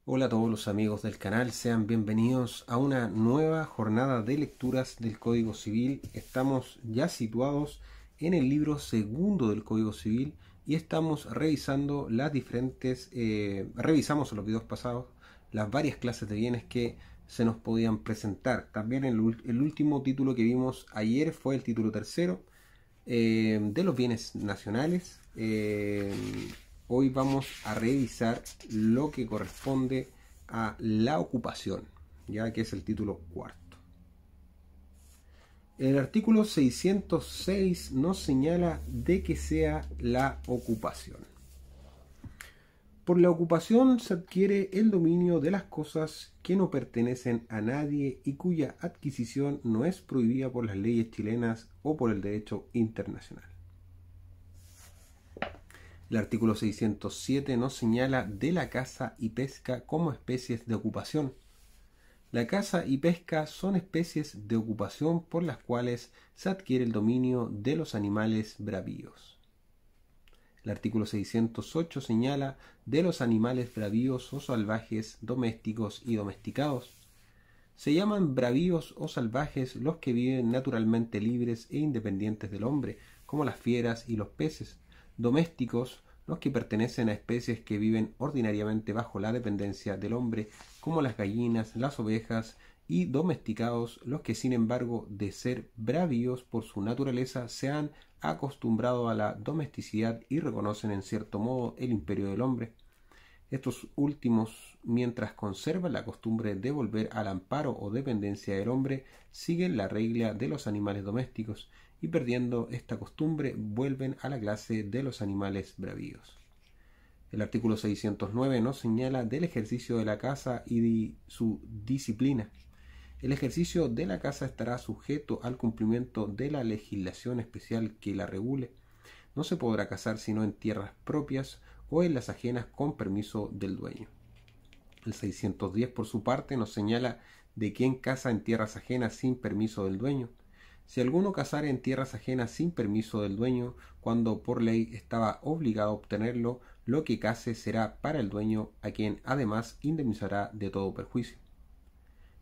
Hola a todos los amigos del canal, sean bienvenidos a una nueva jornada de lecturas del Código Civil. Estamos ya situados en el libro segundo del Código Civil y estamos revisando las diferentes, revisamos en los videos pasados las varias clases de bienes que se nos podían presentar. También el último título que vimos ayer fue el título tercero de los bienes nacionales. Hoy vamos a revisar lo que corresponde a la ocupación, ya que es el título cuarto. El artículo 606 nos señala de que sea la ocupación. Por la ocupación se adquiere el dominio de las cosas que no pertenecen a nadie y cuya adquisición no es prohibida por las leyes chilenas o por el derecho internacional. El artículo 607 nos señala de la caza y pesca como especies de ocupación. La caza y pesca son especies de ocupación por las cuales se adquiere el dominio de los animales bravíos. El artículo 608 señala de los animales bravíos o salvajes, domésticos y domesticados. Se llaman bravíos o salvajes los que viven naturalmente libres e independientes del hombre, como las fieras y los peces. Domésticos, los que pertenecen a especies que viven ordinariamente bajo la dependencia del hombre, como las gallinas, las ovejas, y domesticados, los que sin embargo de ser bravíos por su naturaleza se han acostumbrado a la domesticidad y reconocen en cierto modo el imperio del hombre. Estos últimos, mientras conservan la costumbre de volver al amparo o dependencia del hombre, siguen la regla de los animales domésticos y perdiendo esta costumbre vuelven a la clase de los animales bravíos. El artículo 609 nos señala del ejercicio de la caza y de su disciplina. El ejercicio de la caza estará sujeto al cumplimiento de la legislación especial que la regule. No se podrá cazar sino en tierras propias o en las ajenas con permiso del dueño. El 610 por su parte nos señala de quién caza en tierras ajenas sin permiso del dueño. Si alguno cazare en tierras ajenas sin permiso del dueño, cuando por ley estaba obligado a obtenerlo, lo que case será para el dueño, a quien además indemnizará de todo perjuicio.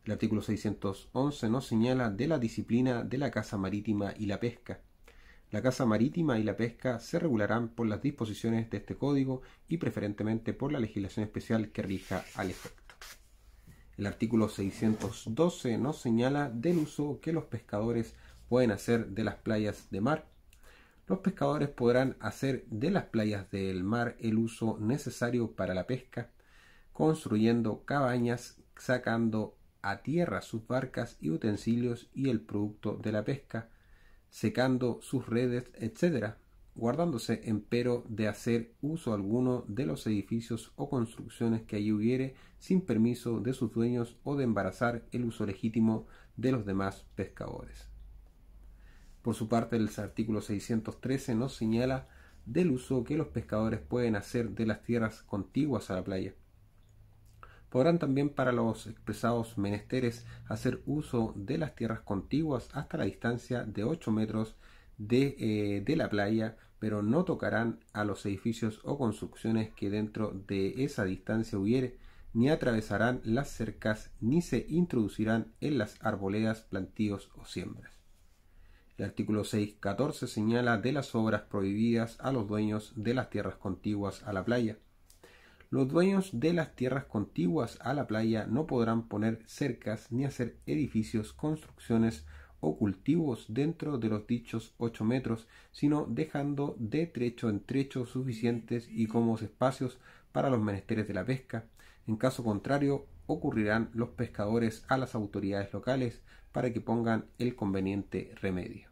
El artículo 611 nos señala de la disciplina de la caza marítima y la pesca. La caza marítima y la pesca se regularán por las disposiciones de este código y preferentemente por la legislación especial que rija al efecto. El artículo 612 nos señala del uso que los pescadores pueden hacer de las playas de mar. Los pescadores podrán hacer de las playas del mar el uso necesario para la pesca, construyendo cabañas, sacando a tierra sus barcas y utensilios y el producto de la pesca, secando sus redes, etc., guardándose empero de hacer uso alguno de los edificios o construcciones que allí hubiere sin permiso de sus dueños o de embarazar el uso legítimo de los demás pescadores. Por su parte, el artículo 613 nos señala del uso que los pescadores pueden hacer de las tierras contiguas a la playa. Podrán también para los expresados menesteres hacer uso de las tierras contiguas hasta la distancia de 8 metros de la playa, pero no tocarán a los edificios o construcciones que dentro de esa distancia hubiere, ni atravesarán las cercas, ni se introducirán en las arboledas, plantíos o siembras. El artículo 614 señala de las obras prohibidas a los dueños de las tierras contiguas a la playa. Los dueños de las tierras contiguas a la playa no podrán poner cercas ni hacer edificios, construcciones o cultivos dentro de los dichos 8 metros, sino dejando de trecho en trecho suficientes y cómodos espacios para los menesteres de la pesca. En caso contrario, ocurrirán los pescadores a las autoridades locales para que pongan el conveniente remedio.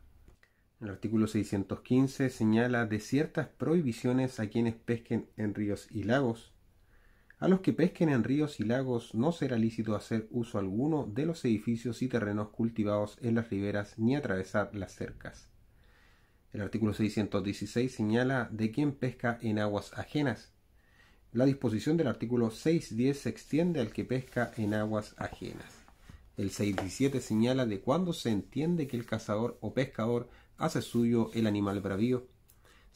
El artículo 615 señala de ciertas prohibiciones a quienes pesquen en ríos y lagos. A los que pesquen en ríos y lagos no será lícito hacer uso alguno de los edificios y terrenos cultivados en las riberas ni atravesar las cercas. El artículo 616 señala de quién pesca en aguas ajenas. La disposición del artículo 610 se extiende al que pesca en aguas ajenas. El 617 señala de cuándo se entiende que el cazador o pescador hace suyo el animal bravío.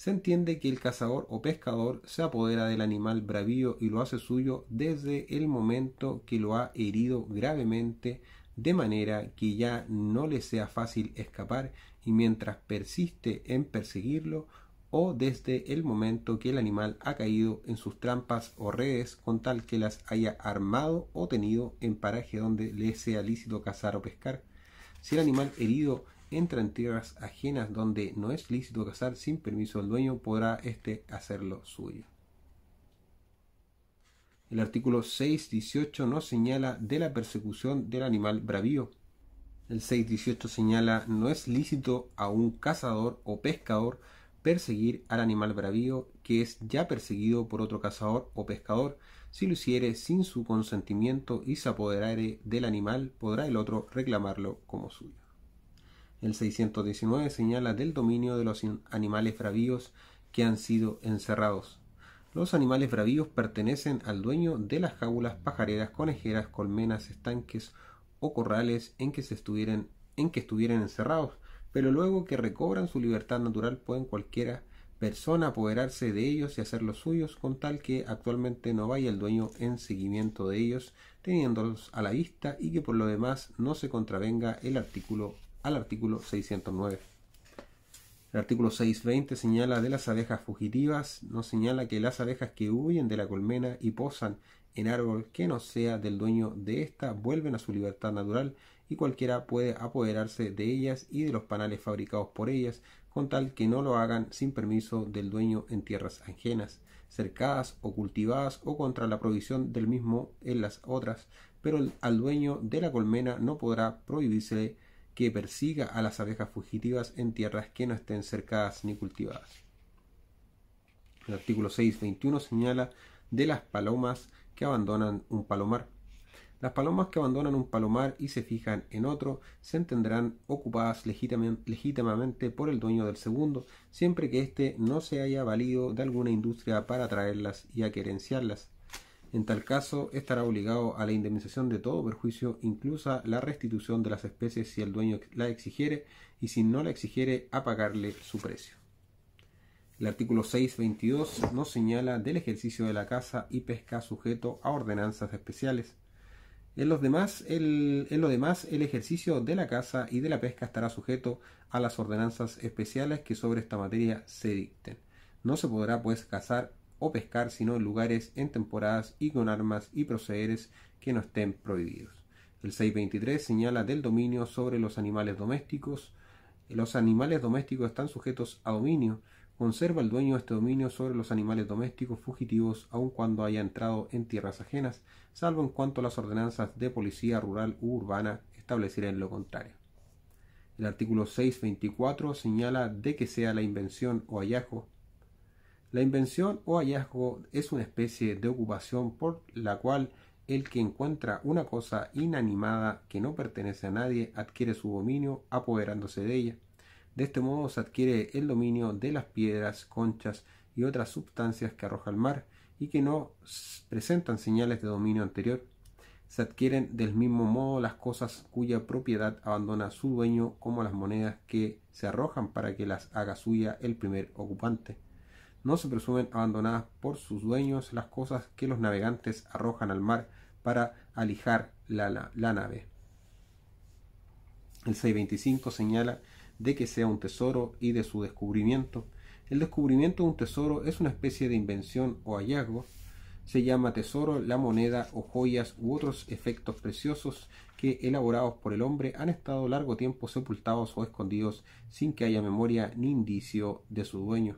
Se entiende que el cazador o pescador se apodera del animal bravío y lo hace suyo desde el momento que lo ha herido gravemente, de manera que ya no le sea fácil escapar y mientras persiste en perseguirlo, o desde el momento que el animal ha caído en sus trampas o redes con tal que las haya armado o tenido en paraje donde le sea lícito cazar o pescar. Si el animal herido entra en tierras ajenas donde no es lícito cazar sin permiso del dueño, podrá éste hacerlo suyo. El artículo 6.18 nos señala de la persecución del animal bravío. El 6.18 señala: no es lícito a un cazador o pescador perseguir al animal bravío que es ya perseguido por otro cazador o pescador. Si lo hiciere sin su consentimiento y se apoderare del animal, podrá el otro reclamarlo como suyo. El 619 señala del dominio de los animales bravíos que han sido encerrados. Los animales bravíos pertenecen al dueño de las jaulas pajareras, conejeras, colmenas, estanques o corrales en que estuvieran encerrados, pero luego que recobran su libertad natural pueden cualquiera persona apoderarse de ellos y hacerlos suyos, con tal que actualmente no vaya el dueño en seguimiento de ellos, teniéndolos a la vista, y que por lo demás no se contravenga al artículo 609. El artículo 620 señala de las abejas fugitivas. Nos señala que las abejas que huyen de la colmena y posan en árbol que no sea del dueño de ésta vuelven a su libertad natural, y cualquiera puede apoderarse de ellas y de los panales fabricados por ellas, con tal que no lo hagan sin permiso del dueño en tierras ajenas, cercadas o cultivadas, o contra la provisión del mismo en las otras, pero al dueño de la colmena no podrá prohibírsele que persiga a las abejas fugitivas en tierras que no estén cercadas ni cultivadas. El artículo 621 señala de las palomas que abandonan un palomar. Las palomas que abandonan un palomar y se fijan en otro se entenderán ocupadas legítimamente por el dueño del segundo, siempre que éste no se haya valido de alguna industria para traerlas y a querenciarlas. En tal caso, estará obligado a la indemnización de todo perjuicio, inclusa la restitución de las especies si el dueño la exigiere, y si no la exigiere, a pagarle su precio. El artículo 622 nos señala del ejercicio de la caza y pesca sujeto a ordenanzas especiales. En lo demás, el ejercicio de la caza y de la pesca estará sujeto a las ordenanzas especiales que sobre esta materia se dicten. No se podrá, pues, cazar o pescar sino en lugares, en temporadas y con armas y procederes que no estén prohibidos. El 623 señala del dominio sobre los animales domésticos. Los animales domésticos están sujetos a dominio. Conserva el dueño este dominio sobre los animales domésticos fugitivos aun cuando haya entrado en tierras ajenas, salvo en cuanto las ordenanzas de policía rural u urbana establecieren lo contrario. El artículo 624 señala de que sea la invención o hallazgo. La invención o hallazgo es una especie de ocupación por la cual el que encuentra una cosa inanimada que no pertenece a nadie adquiere su dominio apoderándose de ella. De este modo se adquiere el dominio de las piedras, conchas y otras sustancias que arroja el mar y que no presentan señales de dominio anterior. Se adquieren del mismo modo las cosas cuya propiedad abandona su dueño, como las monedas que se arrojan para que las haga suya el primer ocupante. No se presumen abandonadas por sus dueños las cosas que los navegantes arrojan al mar para alijar la nave. El 625 señala de que sea un tesoro y de su descubrimiento. El descubrimiento de un tesoro es una especie de invención o hallazgo. Se llama tesoro la moneda o joyas u otros efectos preciosos que, elaborados por el hombre, han estado largo tiempo sepultados o escondidos sin que haya memoria ni indicio de su dueño.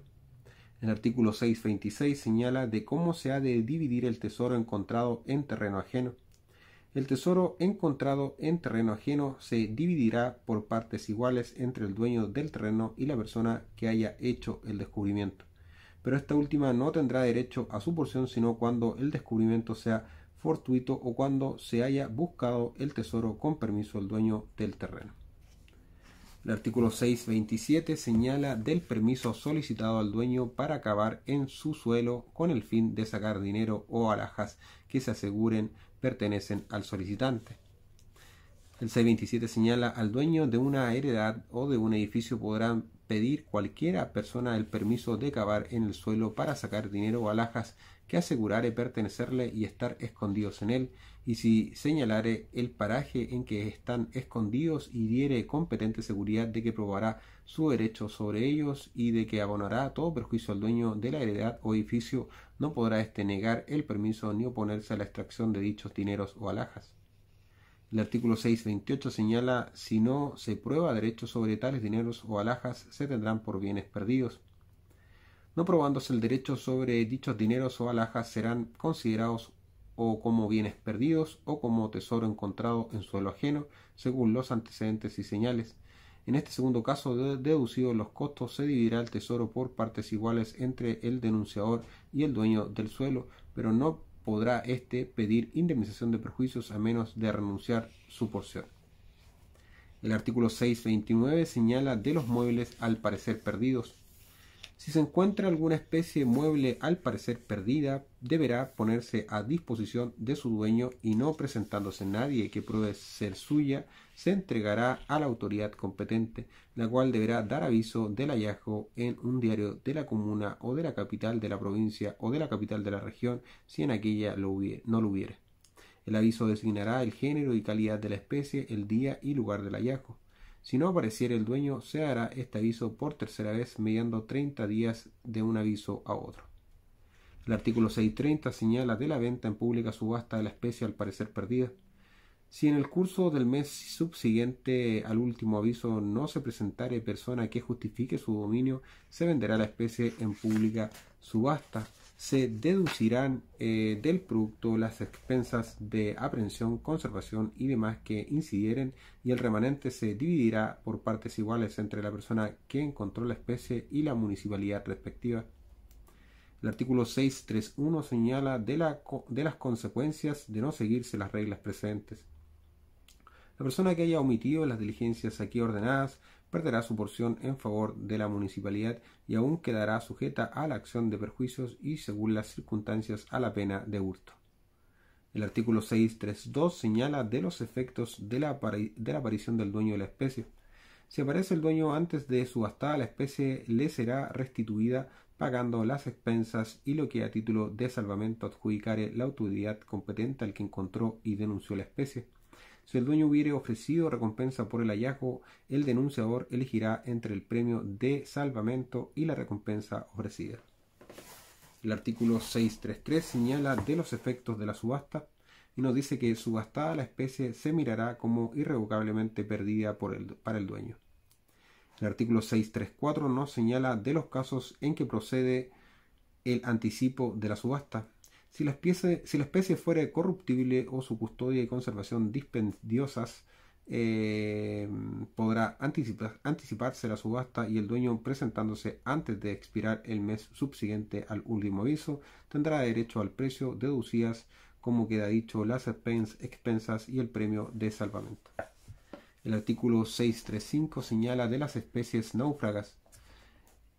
El artículo 626 señala de cómo se ha de dividir el tesoro encontrado en terreno ajeno. El tesoro encontrado en terreno ajeno se dividirá por partes iguales entre el dueño del terreno y la persona que haya hecho el descubrimiento, pero esta última no tendrá derecho a su porción sino cuando el descubrimiento sea fortuito o cuando se haya buscado el tesoro con permiso del dueño del terreno. El artículo 627 señala del permiso solicitado al dueño para cavar en su suelo con el fin de sacar dinero o alhajas que se aseguren pertenecen al solicitante. El 627 señala al dueño de una heredad o de un edificio pedir cualquiera persona el permiso de cavar en el suelo para sacar dinero o alhajas que asegurare pertenecerle y estar escondidos en él, y si señalare el paraje en que están escondidos y diere competente seguridad de que probará su derecho sobre ellos y de que abonará todo perjuicio al dueño de la heredad o edificio, no podrá éste negar el permiso ni oponerse a la extracción de dichos dineros o alhajas. El artículo 628 señala: si no se prueba derecho sobre tales dineros o alhajas, se tendrán por bienes perdidos. No probándose el derecho sobre dichos dineros o alhajas, serán considerados o como bienes perdidos o como tesoro encontrado en suelo ajeno, según los antecedentes y señales. En este segundo caso, deducidos los costos, se dividirá el tesoro por partes iguales entre el denunciador y el dueño del suelo, pero no podrá éste pedir indemnización de perjuicios a menos de renunciar su porción. El artículo 629 señala de los muebles al parecer perdidos. Si se encuentra alguna especie mueble al parecer perdida, deberá ponerse a disposición de su dueño y no presentándose nadie que pruebe ser suya, se entregará a la autoridad competente, la cual deberá dar aviso del hallazgo en un diario de la comuna o de la capital de la provincia o de la capital de la región, si en aquella no lo hubiere. El aviso designará el género y calidad de la especie, el día y lugar del hallazgo. Si no apareciera el dueño, se hará este aviso por tercera vez mediando 30 días de un aviso a otro. El artículo 630 señala de la venta en pública subasta de la especie al parecer perdida. Si en el curso del mes subsiguiente al último aviso no se presentare persona que justifique su dominio, se venderá la especie en pública subasta. Se deducirán del producto las expensas de aprehensión, conservación y demás que incidieren, y el remanente se dividirá por partes iguales entre la persona que encontró la especie y la municipalidad respectiva. El artículo 631 señala de las consecuencias de no seguirse las reglas precedentes. La persona que haya omitido las diligencias aquí ordenadas perderá su porción en favor de la municipalidad y aún quedará sujeta a la acción de perjuicios y, según las circunstancias, a la pena de hurto. El artículo 632 señala de los efectos de la aparición del dueño de la especie. Si aparece el dueño antes de subastada la especie, le será restituida pagando las expensas y lo que a título de salvamento adjudicare la autoridad competente al que encontró y denunció la especie. Si el dueño hubiere ofrecido recompensa por el hallazgo, el denunciador elegirá entre el premio de salvamento y la recompensa ofrecida. El artículo 633 señala de los efectos de la subasta y nos dice que subastada la especie se mirará como irrevocablemente perdida para el dueño. El artículo 634 nos señala de los casos en que procede el anticipo de la subasta. Si la especie fuere corruptible o su custodia y conservación dispendiosas, podrá anticiparse la subasta, y el dueño, presentándose antes de expirar el mes subsiguiente al último aviso, tendrá derecho al precio deducidas, como queda dicho, las expensas y el premio de salvamento. El artículo 635 señala de las especies náufragas.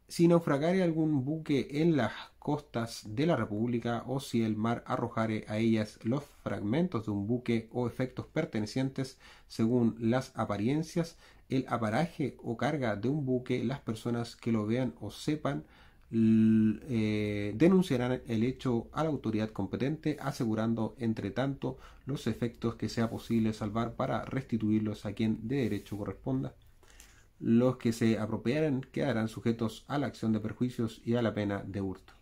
Si naufragare algún buque en las costas de la República, o si el mar arrojare a ellas los fragmentos de un buque o efectos pertenecientes según las apariencias, el aparaje o carga de un buque, las personas que lo vean o sepan denunciarán el hecho a la autoridad competente, asegurando entre tanto los efectos que sea posible salvar para restituirlos a quien de derecho corresponda. Los que se apropiaren quedarán sujetos a la acción de perjuicios y a la pena de hurto.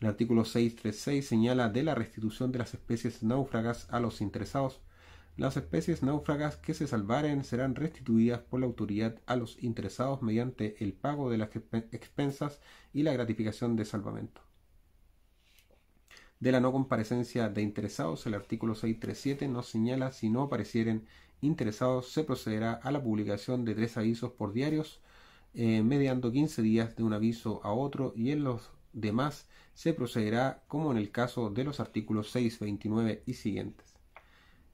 El artículo 636 señala de la restitución de las especies náufragas a los interesados. Las especies náufragas que se salvaren serán restituidas por la autoridad a los interesados mediante el pago de las expensas y la gratificación de salvamento. De la no comparecencia de interesados, el artículo 637 nos señala: si no aparecieren interesados, se procederá a la publicación de 3 avisos por diarios, mediando 15 días de un aviso a otro, y en los demás se procederá como en el caso de los artículos 629 y siguientes.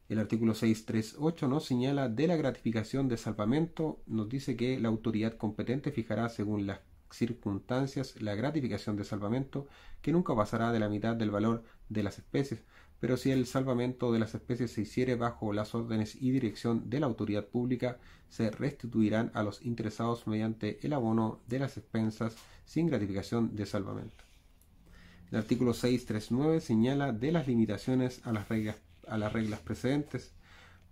El artículo 638 nos señala de la gratificación de salvamento. Nos dice que la autoridad competente fijará, según las circunstancias, la gratificación de salvamento, que nunca pasará de la mitad del valor de las especies. pero si el salvamento de las especies se hiciere bajo las órdenes y dirección de la autoridad pública, se restituirán a los interesados mediante el abono de las expensas sin gratificación de salvamento. El artículo 639 señala de las limitaciones a las reglas precedentes.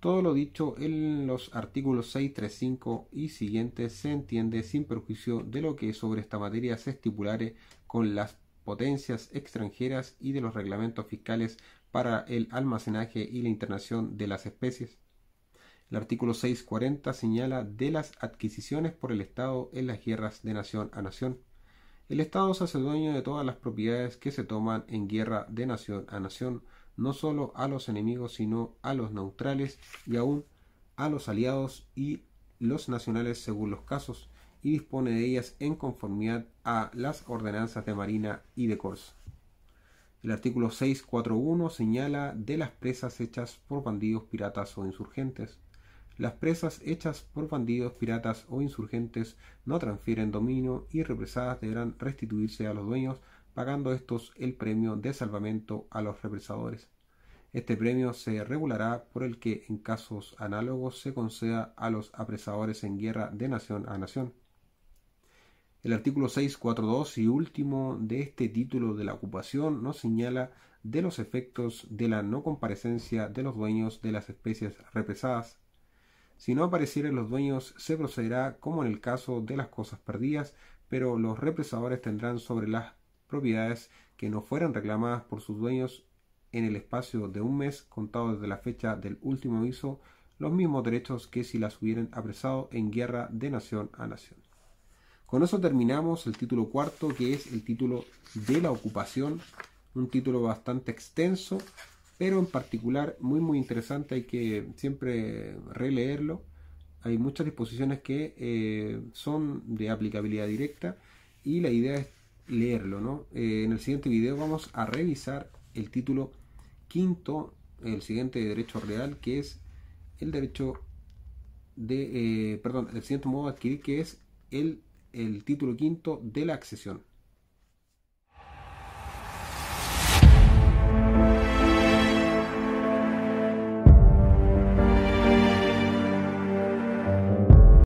Todo lo dicho en los artículos 635 y siguientes se entiende sin perjuicio de lo que sobre esta materia se estipulare con las potencias extranjeras y de los reglamentos fiscales para el almacenaje y la internación de las especies. El artículo 640 señala de las adquisiciones por el Estado en las guerras de nación a nación. El Estado se hace dueño de todas las propiedades que se toman en guerra de nación a nación, no solo a los enemigos, sino a los neutrales y aún a los aliados y los nacionales según los casos, y dispone de ellas en conformidad a las ordenanzas de Marina y de Corso. El artículo 641 señala de las presas hechas por bandidos, piratas o insurgentes. Las presas hechas por bandidos, piratas o insurgentes no transfieren dominio y represadas deberán restituirse a los dueños, pagando estos el premio de salvamento a los represadores. Este premio se regulará por el que en casos análogos se conceda a los apresadores en guerra de nación a nación. El artículo 642 y último de este título de la ocupación nos señala de los efectos de la no comparecencia de los dueños de las especies represadas. Si no aparecieren los dueños, se procederá como en el caso de las cosas perdidas, pero los represadores tendrán sobre las propiedades que no fueran reclamadas por sus dueños en el espacio de un mes contado desde la fecha del último aviso los mismos derechos que si las hubieran apresado en guerra de nación a nación. Con eso terminamos el título cuarto, que es el título de la ocupación, un título bastante extenso, pero en particular muy interesante. Hay que siempre releerlo. Hay muchas disposiciones que son de aplicabilidad directa y la idea es leerlo, ¿no? En el siguiente video vamos a revisar el título quinto, el siguiente de derecho real, que es el derecho de, el siguiente modo de adquirir, que es el título quinto de la accesión.